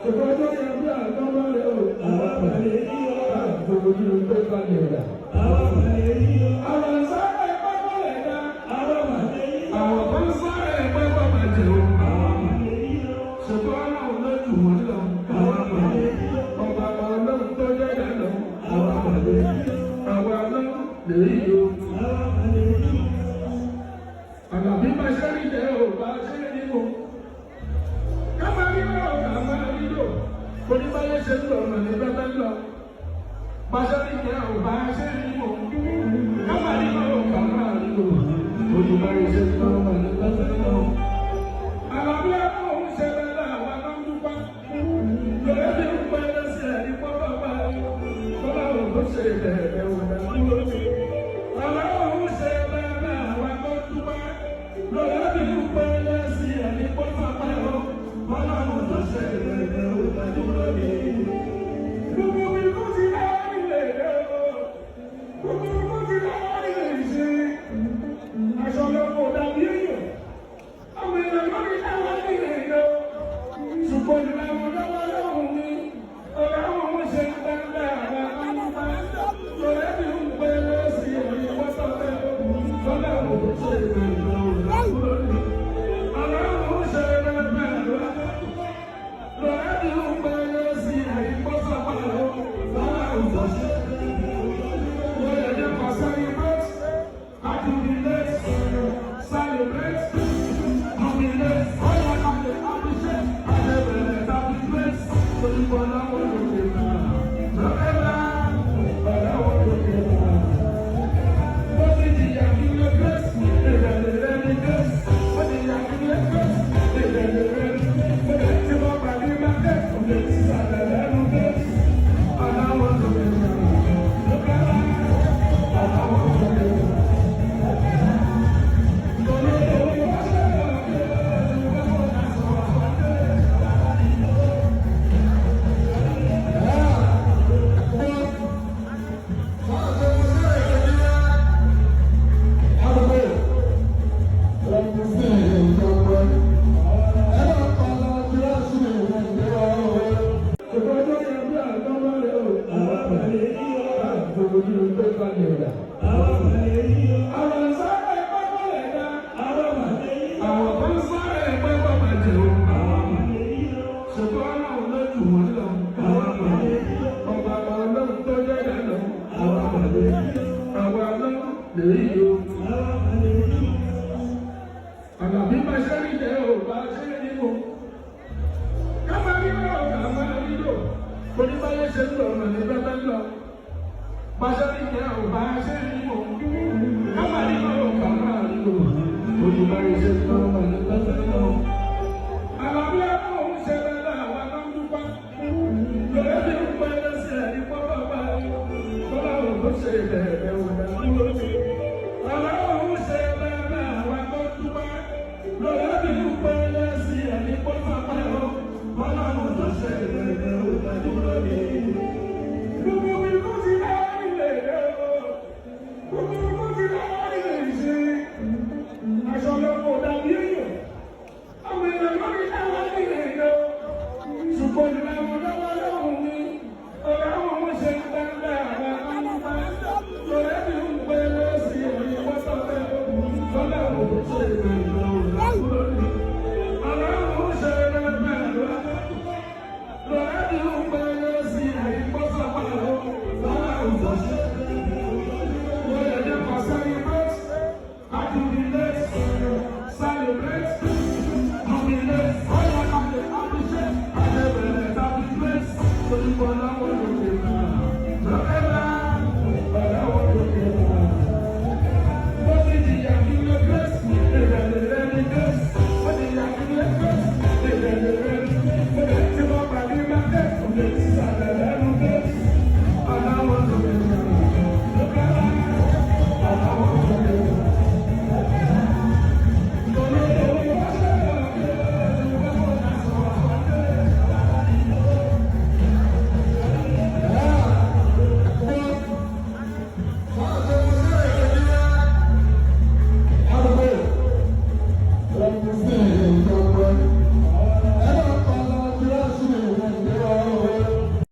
Ṣèkọ́jọ́ yẹn bí àgbọ̀n rẹ̀ o. Àwọn àmàlẹ́ yìí o. Àgbòrò yìí tó bá lè rà. Àwọn àmàlẹ́ yìí o. Àwọn sáré pápá lè dá. Àwọn àmàlẹ́ yìí o. Àwọn kan sáré pápá máa jẹ o. Àwọn àmàlẹ́ yìí o. Ṣèkọ́ ọlọ́run lójú wọn lọ. Àwọn àmàlẹ́ yìí o. Ọba ọlọ́run tó jẹ́ ìdáná. Àwọn àmàlẹ́ yìí o. Àwọn ọlọ́run lè yí o. Àwọn àmàlẹ́ yìí o. Àlàbí máa ṣe rí jẹ́ o, bá ṣe rí o. Oníbáyé ṣe ń lọ ọ̀nà ní pẹ́pẹ́ ń lọ. Pàṣẹ́rì jẹ́ ọ̀bá ṣe ń mọ̀. Kámàrí náà kàmá nílò. Oníbáyé ṣe ń lọ ọ̀nà ní pẹ́pẹ́ ń lọ. Àlàbí ẹ̀kọ́ òun ṣe bẹ́ẹ̀ àwọn akọ́ńdúpá. Lọ́rẹ́ bí ń pẹ́ lẹ́sẹ̀ ẹ̀rí pọ́ bàbá rẹ̀. Bọ́lá òun ló ṣe bẹ̀rẹ̀ òdà dúró. Àlọ́ òun ṣe bẹ́ẹ̀ àwọn akọ́ńdúpá. Lọ́rẹ́ bí ń pẹ́ lẹ́sẹ̀ ẹ̀rí pọ́ bàbá rẹ̀. Bọ́lá òun ló ṣe bẹ̀rẹ̀ òdà dúró. Gbogbo mi kò ti láyé lè lọ. Gbogbo mi kò ti láyé lè ṣe. Aṣọ lọ́kọ̀ dàbí èèyàn. Àwọn èèyàn lórí láwọn ilé lọ. Ṣùgbọ́n ìlànà lọ́wọ́ lọ́hùn mi. Ọ̀rọ̀ àwọn ọmọ ṣe ń gbàgbà àwọn ọmọ. Lọ́rẹ́ bí ń pẹ́ lọ́sí ẹ̀rí wọ́tọ̀ bẹ́ẹ̀. Bọ́lá òun ló ṣe bẹ̀rẹ̀ òdà dúró. Ọ̀rọ̀ àwọn ọmọ ṣe bẹ̀rẹ̀ lọ́rẹ́ bí ń pẹ́ lọ́sí ẹ̀rí wọ́tọ̀ bẹ́ẹ̀. Bọ́lá òun ló ṣe Àlàbí máa ṣe rí jẹ́ o, bá ṣe rí o. Kámàrí náà kàmá nílò. Oníbáyé ṣe ń lọ ọ̀nà ní pẹ́pẹ́ ń lọ. Pàṣẹ́rì jẹ́ ọ̀bá ṣe rí o. Kámàrí náà kàmá nílò. Oníbáyé ṣe ń lọ ọ̀nà ní pẹ́pẹ́ ń lọ. Àlàbí ẹ̀kọ́ òun ṣe bẹ́ẹ̀ àwọn akọ́ńdúpá. Lọ́rẹ́ bí ń pẹ́ lẹ́sẹ̀ ẹ̀rí pọ́ bàbá rẹ̀. Bọ́lá òun ló ṣe bẹ̀rẹ̀ òdà dúró. Àlọ́ òun ṣe bẹ́ẹ̀ àwọn akọ́ńdúpá. Lọ́rẹ́ bí ń pẹ́ lẹ́sẹ̀ ẹ̀rí pọ́ bàbá rẹ̀. Bọ́lá òun ló ṣe bẹ̀rẹ̀ òdà dúró. Gbogbo mi kò ti láyé lè lọ. Gbogbo mi kò ti láyé lè ṣe. Aṣọ lọ́kọ̀ dàbí èèyàn. Àwọn èèyàn lórí láwọn ilé lọ. Ṣùgbọ́n ìlànà lọ́wọ́.